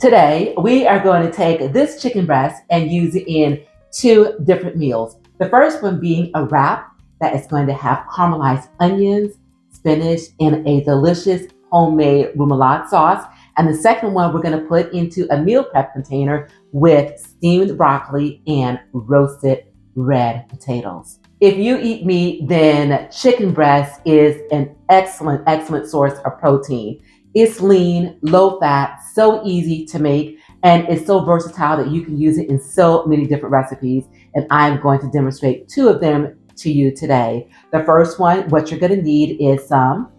Today, we are going to take this chicken breast and use it in two different meals. The first one being a wrap that is going to have caramelized onions, spinach, and a delicious homemade roumalade sauce. And the second one we're going to put into a meal prep container with steamed broccoli and roasted red potatoes. If you eat meat, then chicken breast is an excellent source of protein. It's lean, low fat, so easy to make, and it's so versatile that you can use it in so many different recipes. And I'm going to demonstrate two of them to you today. The first one, what you're going to need is some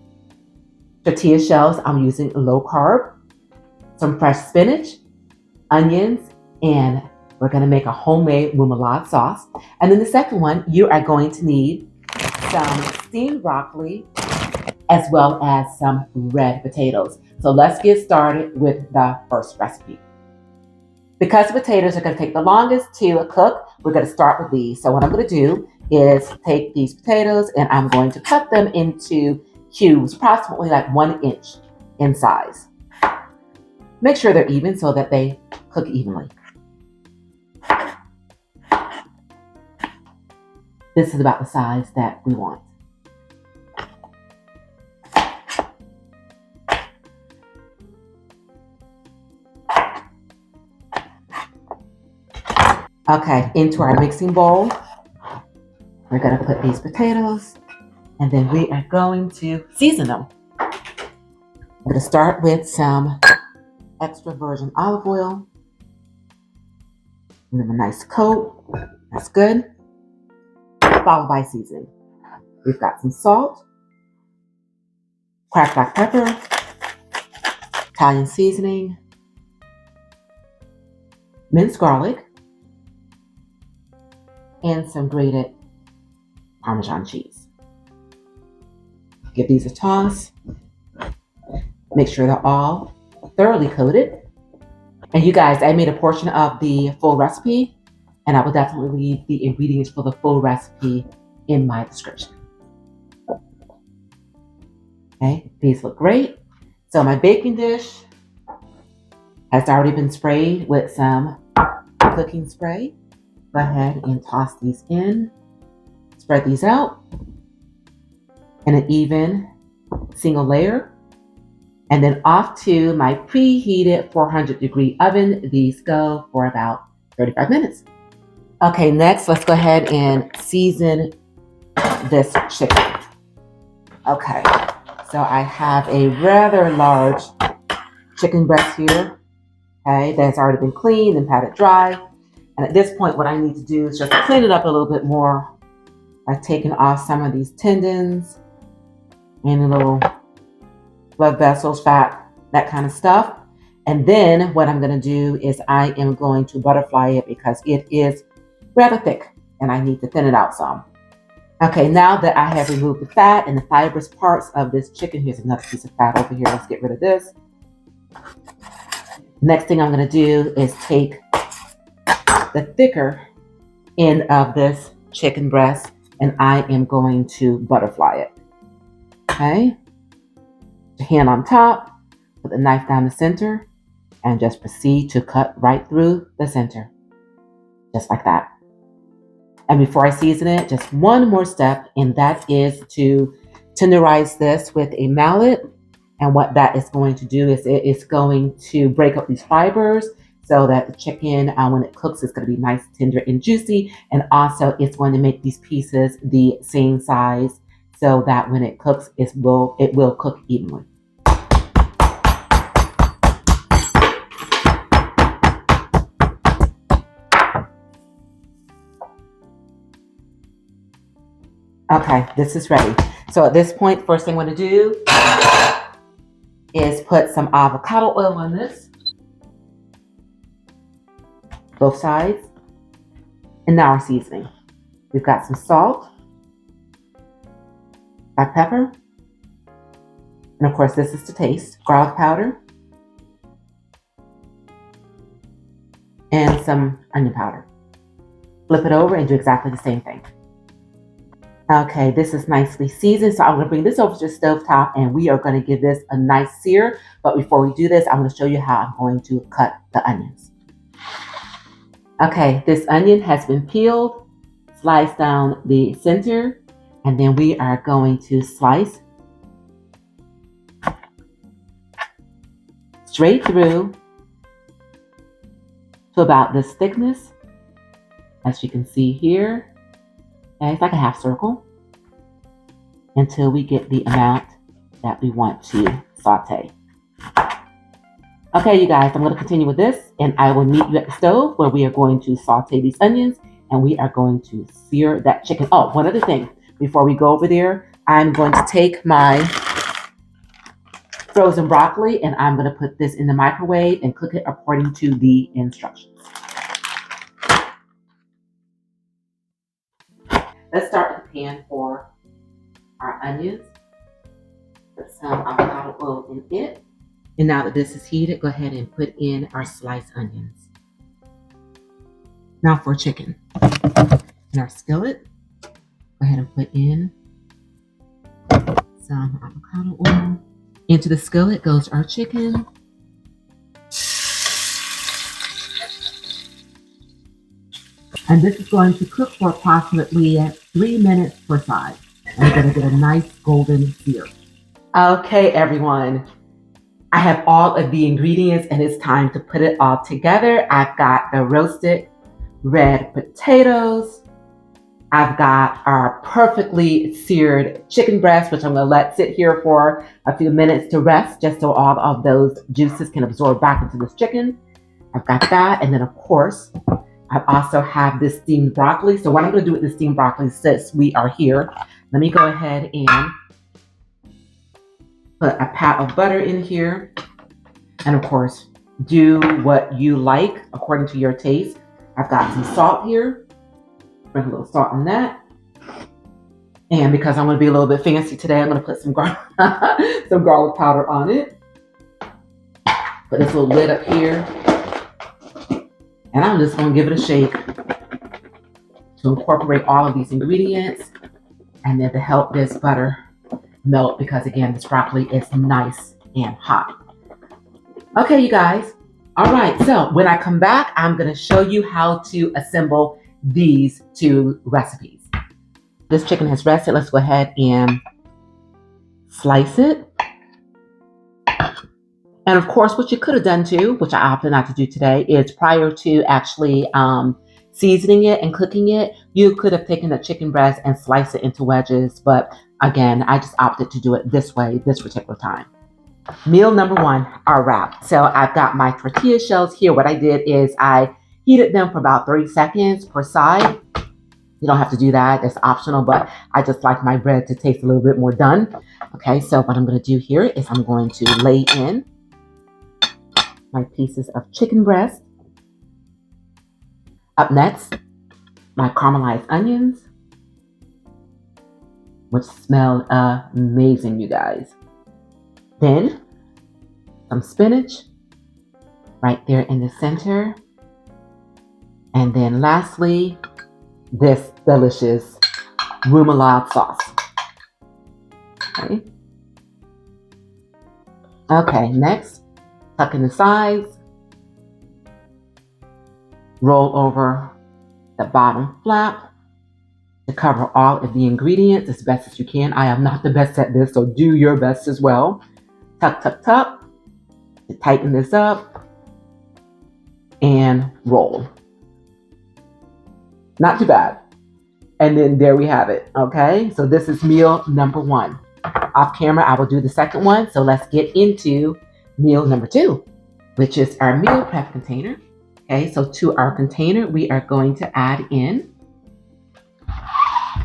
tortilla shells. I'm using low carb, some fresh spinach, onions, and we're going to make a homemade roumalade sauce. And then the second one, you are going to need some steamed broccoli, as well as some red potatoes. So let's get started with the first recipe. Because the potatoes are going to take the longest to cook, we're going to start with these. So what I'm going to do is take these potatoes and I'm going to cut them into cubes, approximately like 1 inch in size. Make sure they're even so that they cook evenly. This is about the size that we want. Okay, into our mixing bowl, we're going to put these potatoes and then we are going to season them. I'm going to start with some extra virgin olive oil. Give them a nice coat. That's good. Followed by seasoning. We've got some salt, cracked black pepper, Italian seasoning, minced garlic, and some grated Parmesan cheese. Give these a toss. Make sure they're all thoroughly coated. And you guys, I made a portion of the full recipe, and I will definitely leave the ingredients for the full recipe in my description. Okay, these look great. So my baking dish has already been sprayed with some cooking spray. Go ahead and toss these in. Spread these out in an even single layer. And then off to my preheated 400-degree oven. These go for about 35 minutes. Okay, next, let's go ahead and season this chicken. Okay, so I have a rather large chicken breast here, okay, that's already been cleaned and patted dry. And at this point, what I need to do is just clean it up a little bit more by taking off some of these tendons and the little blood vessels, fat, that kind of stuff. And then what I'm going to do is I am going to butterfly it because it is rather thick and I need to thin it out some. Okay, now that I have removed the fat and the fibrous parts of this chicken, here's another piece of fat over here. Let's get rid of this. Next thing I'm going to do is take the thicker end of this chicken breast and I am going to butterfly it. Okay, hand on top, put the knife down the center, and just proceed to cut right through the center, just like that. And before I season it, just one more step, and that is to tenderize this with a mallet. And what that is going to do is it is going to break up these fibers so that the chicken, when it cooks, is going to be nice, tender, and juicy. And also, it's going to make these pieces the same size so that when it cooks, it will cook evenly. Okay, this is ready. So at this point, first thing I'm going to do is put some avocado oil on this, both sides. And now our seasoning. We've got some salt, black pepper, and of course this is to taste, garlic powder, and some onion powder. Flip it over and do exactly the same thing. Okay, this is nicely seasoned, so I'm going to bring this over to the stove top and we are going to give this a nice sear. But before we do this, I'm going to show you how I'm going to cut the onions. Okay, this onion has been peeled, sliced down the center, and then we are going to slice straight through to about this thickness, as you can see here. And it's like a half circle until we get the amount that we want to saute. Okay, you guys, I'm going to continue with this and I will meet you at the stove where we are going to saute these onions and we are going to sear that chicken. Oh, one other thing before we go over there, I'm going to take my frozen broccoli and I'm going to put this in the microwave and cook it according to the instructions. Let's start with the pan for our onions. Put some avocado oil in it. And now that this is heated, go ahead and put in our sliced onions. Now for chicken. In our skillet, go ahead and put in some avocado oil. Into the skillet goes our chicken. And this is going to cook for approximately 3 minutes per side. And we're going to get a nice golden sear. Okay, everyone. I have all of the ingredients and it's time to put it all together. I've got the roasted red potatoes. I've got our perfectly seared chicken breast, which I'm going to let sit here for a few minutes to rest, just so all of those juices can absorb back into this chicken. I've got that. And then, of course, I also have this steamed broccoli. So what I'm going to do with the steamed broccoli, since we are here, let me go ahead and put a pat of butter in here. And of course, do what you like according to your taste. I've got some salt here. Bring a little salt on that. And because I'm going to be a little bit fancy today, I'm going to put some garlic powder on it. Put this little lid up here. And I'm just going to give it a shake to incorporate all of these ingredients. And then to help this butter melt, because again, this broccoli is nice and hot. Okay, you guys. All right, so when I come back, I'm going to show you how to assemble these two recipes. This chicken has rested. Let's go ahead and slice it. And of course, what you could have done too, which I opted not to do today, is prior to actually seasoning it and cooking it, you could have taken the chicken breast and sliced it into wedges. But again, I just opted to do it this way, this particular time. Meal number one, our wrap. So I've got my tortilla shells here. What I did is I heated them for about 30 seconds per side. You don't have to do that. It's optional, but I just like my bread to taste a little bit more done. Okay, so what I'm going to do here is I'm going to lay in my pieces of chicken breast. Up next, my caramelized onions, which smell amazing, you guys. Then some spinach right there in the center. And then lastly, this delicious roumalade sauce. Okay, next, tuck in the sides, roll over the bottom flap to cover all of the ingredients as best as you can. I am not the best at this, so do your best as well. Tuck, tuck, tuck, to tighten this up, and roll. Not too bad. And then there we have it, okay? So this is meal number one. Off camera, I will do the second one. So let's get into meal number two, which is our meal prep container. Okay, so to our container, we are going to add in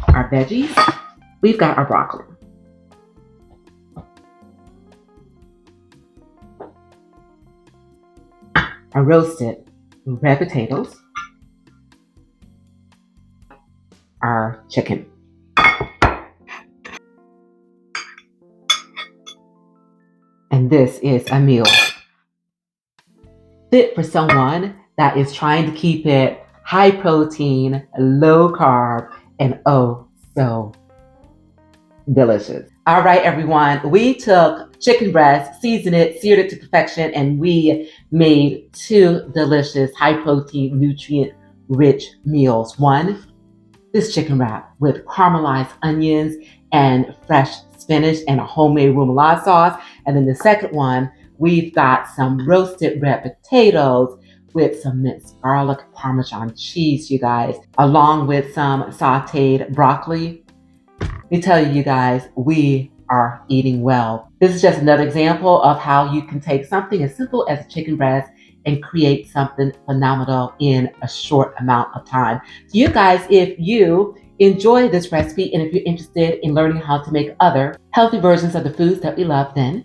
our veggies. We've got our broccoli. Our roasted red potatoes. Our chicken. And this is a meal fit for someone that is trying to keep it high protein, low carb, and oh so delicious. All right, everyone. We took chicken breast, seasoned it, seared it to perfection, and we made two delicious, high protein, nutrient rich meals. One, this chicken wrap with caramelized onions and fresh spinach and a homemade roumalade sauce. And then the second one, we've got some roasted red potatoes with some minced garlic, Parmesan cheese, you guys, along with some sauteed broccoli. Let me tell you, you guys, we are eating well. This is just another example of how you can take something as simple as a chicken breast and create something phenomenal in a short amount of time. So you guys, if you enjoy this recipe and if you're interested in learning how to make other healthy versions of the foods that we love, then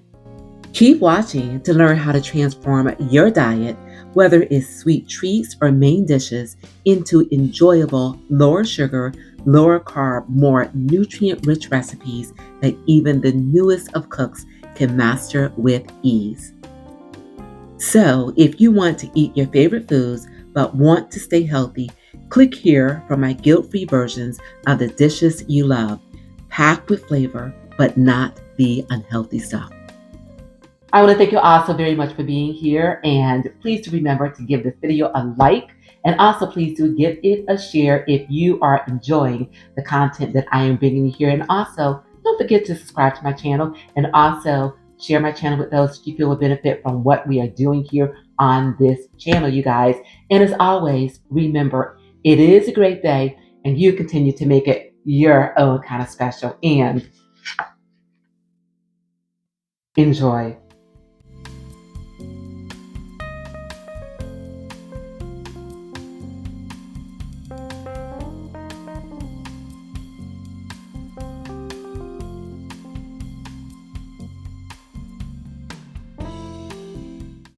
keep watching to learn how to transform your diet, whether it's sweet treats or main dishes, into enjoyable, lower sugar, lower carb, more nutrient rich recipes that even the newest of cooks can master with ease. So, if you want to eat your favorite foods but want to stay healthy, click here for my guilt free versions of the dishes you love, packed with flavor but not the unhealthy stuff. I want to thank you all so very much for being here, and please do remember to give this video a like, and also please do give it a share if you are enjoying the content that I am bringing you here. And also don't forget to subscribe to my channel and also share my channel with those you feel will benefit from what we are doing here on this channel, you guys. And as always, remember, it is a great day and you continue to make it your own kind of special, and enjoy.